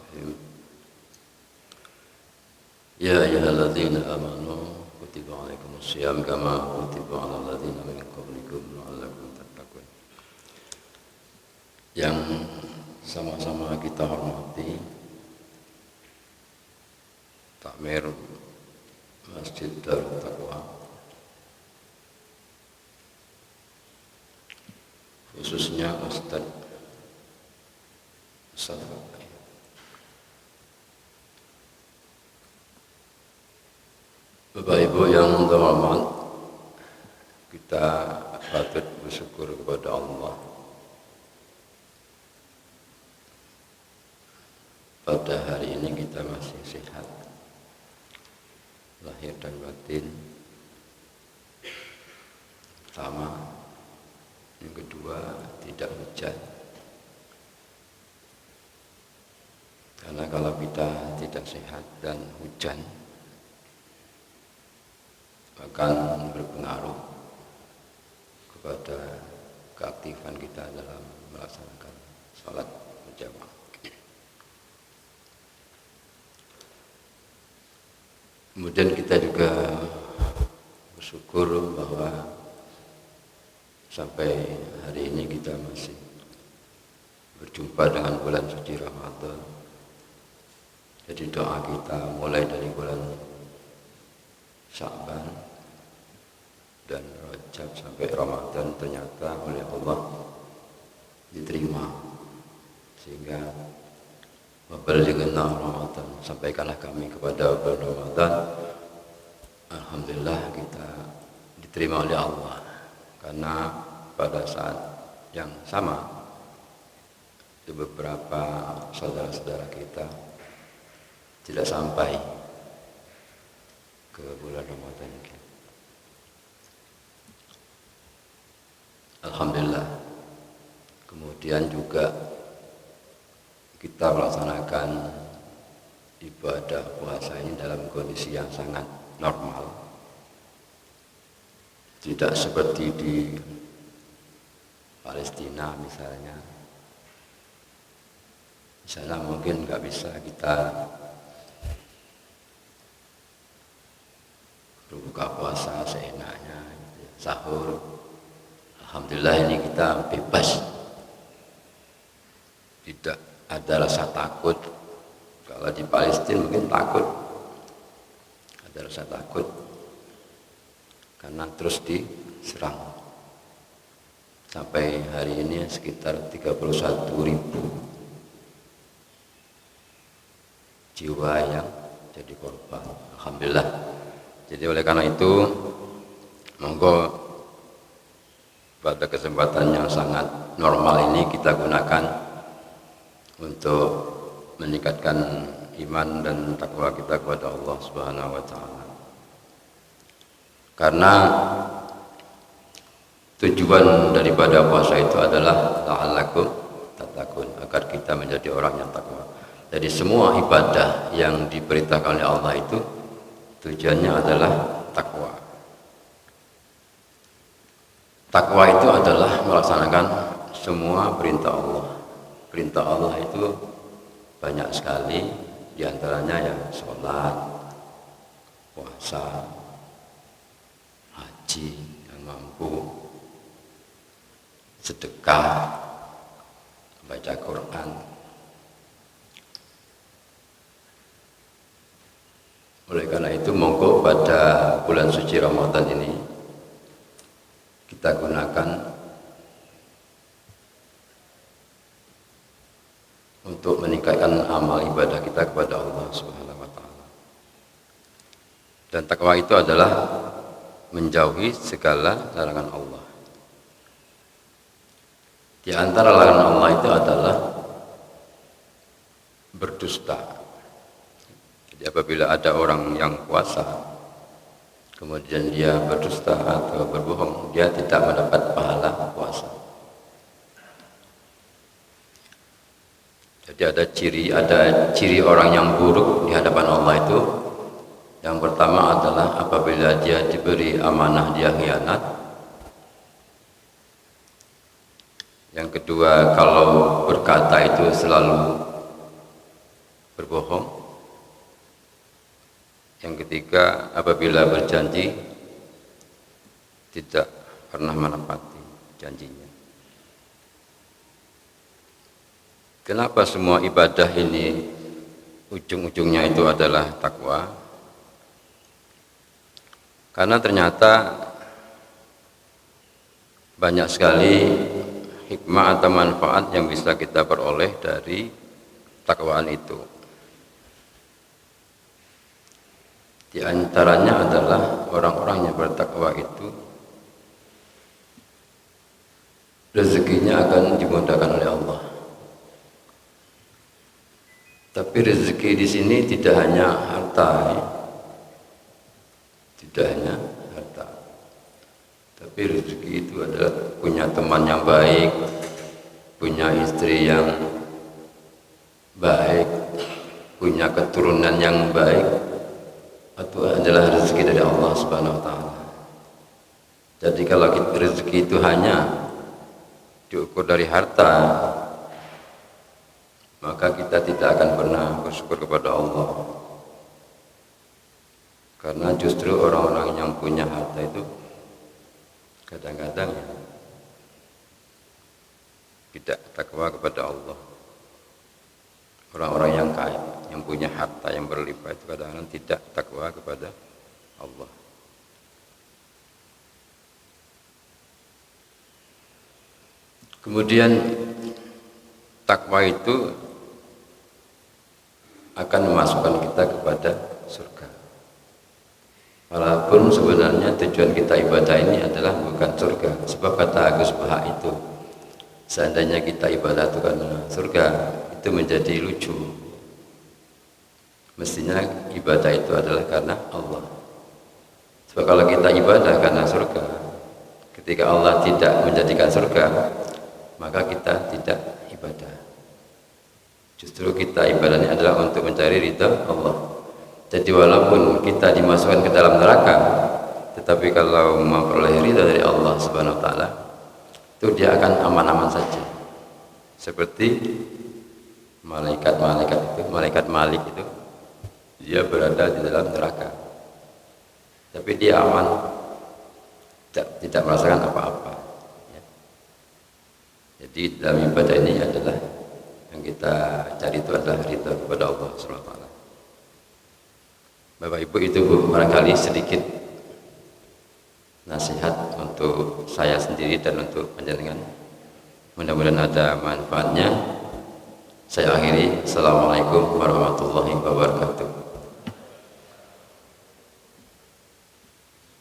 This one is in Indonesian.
Bismillahirrahmanirrahim. Ya ayyuhalladzina amanu kutiba alaikumusiyam kama kutiba alal ladzina min qablikum la'allakum tattaqun. Yang sama-sama kita hormati takmir Masjid Darut Taqwa, khususnya Ustaz Safa. Bapak Ibu yang terhormat, kita patut bersyukur kepada Allah pada hari ini kita masih sehat lahir dan batin. Pertama, yang kedua, tidak hujan. Karena kalau kita tidak sehat dan hujan akan berpengaruh kepada keaktifan kita dalam melaksanakan sholat berjamaah. Kemudian kita juga bersyukur bahwa sampai hari ini kita masih berjumpa dengan bulan suci Ramadan. Jadi doa kita mulai dari bulan Sya'ban dan Rajab sampai Ramadan ternyata oleh Allah diterima, sehingga wabaligna Ramadan, sampaikanlah kami kepada bulan Ramadan. Alhamdulillah kita diterima oleh Allah, karena pada saat yang sama beberapa saudara-saudara kita tidak sampai ke bulan Ramadan. Alhamdulillah. Kemudian juga kita melaksanakan ibadah puasa ini dalam kondisi yang sangat normal, tidak seperti di Palestina misalnya mungkin nggak bisa kita berbuka puasa seenaknya, sahur. Alhamdulillah ini kita bebas, tidak ada rasa takut. Kalau di Palestina mungkin takut, ada rasa takut karena terus diserang. Sampai hari ini sekitar 31.000 jiwa yang jadi korban. Alhamdulillah. Jadi oleh karena itu, monggo pada kesempatan yang sangat normal ini kita gunakan untuk meningkatkan iman dan takwa kita kepada Allah Subhanahu wa taala. Karena tujuan daripada puasa itu adalah la'allakum tattaqun, agar kita menjadi orang yang takwa. Jadi semua ibadah yang diperintahkan oleh Allah itu tujuannya adalah takwa. Takwa itu adalah melaksanakan semua perintah Allah. Perintah Allah itu banyak sekali, diantaranya ya sholat, puasa, haji yang mampu, sedekah, baca Quran. Oleh karena itu, monggo pada bulan suci Ramadan ini kita gunakan untuk meningkatkan amal ibadah kita kepada Allah Subhanahu wa taala. Dan takwa itu adalah menjauhi segala larangan Allah. Di antara larangan Allah itu adalah berdusta. Jadi apabila ada orang yang puasa kemudian dia berdusta atau berbohong, dia tidak mendapat pahala puasa. Jadi ada ciri orang yang buruk di hadapan Allah itu. Yang pertama adalah apabila dia diberi amanah dia khianat. Yang kedua, kalau berkata itu selalu berbohong. Yang ketiga, apabila berjanji tidak pernah menepati janjinya. Kenapa semua ibadah ini ujung-ujungnya itu adalah takwa? Karena ternyata banyak sekali hikmah atau manfaat yang bisa kita peroleh dari takwaan itu. Di antaranya adalah orang-orang yang bertakwa itu rezekinya akan dimudahkan oleh Allah. Tapi rezeki di sini tidak hanya harta, ya. Tidak hanya harta. Tapi rezeki itu adalah punya teman yang baik, punya istri yang baik, punya keturunan yang baik, itu adalah rezeki dari Allah Subhanahu wa taala. Jadi kalau rezeki itu hanya diukur dari harta, maka kita tidak akan pernah bersyukur kepada Allah. Karena justru orang-orang yang punya harta itu kadang-kadang tidak takwa kepada Allah. Orang-orang yang kaya, yang punya harta yang berlimpah itu kadang-kadang tidak takwa kepada Allah. Kemudian takwa itu akan memasukkan kita kepada surga. Walaupun sebenarnya tujuan kita ibadah ini adalah bukan surga. Sebab kata Agus Bahak itu, seandainya kita ibadah itu karena surga, itu menjadi lucu. Mestinya ibadah itu adalah karena Allah. Sebab kalau kita ibadah karena surga, ketika Allah tidak menjadikan surga, maka kita tidak ibadah. Justru kita ibadahnya adalah untuk mencari ridha Allah. Jadi walaupun kita dimasukkan ke dalam neraka, tetapi kalau memperoleh ridha dari Allah Subhanahu wa taala, itu dia akan aman-aman saja. Seperti malaikat-malaikat itu, malaikat Malik itu, dia berada di dalam neraka. Tapi dia aman, tidak merasakan apa-apa. Ya. Jadi dalam ibadah ini adalah yang kita cari itu adalah ridha kepada Allah Subhanahu wa taala. Bapak Ibu, itu barangkali sedikit nasihat untuk saya sendiri dan untuk panjenengan. Mudah-mudahan ada manfaatnya. Saya akhiri. Assalamualaikum warahmatullahi wabarakatuh.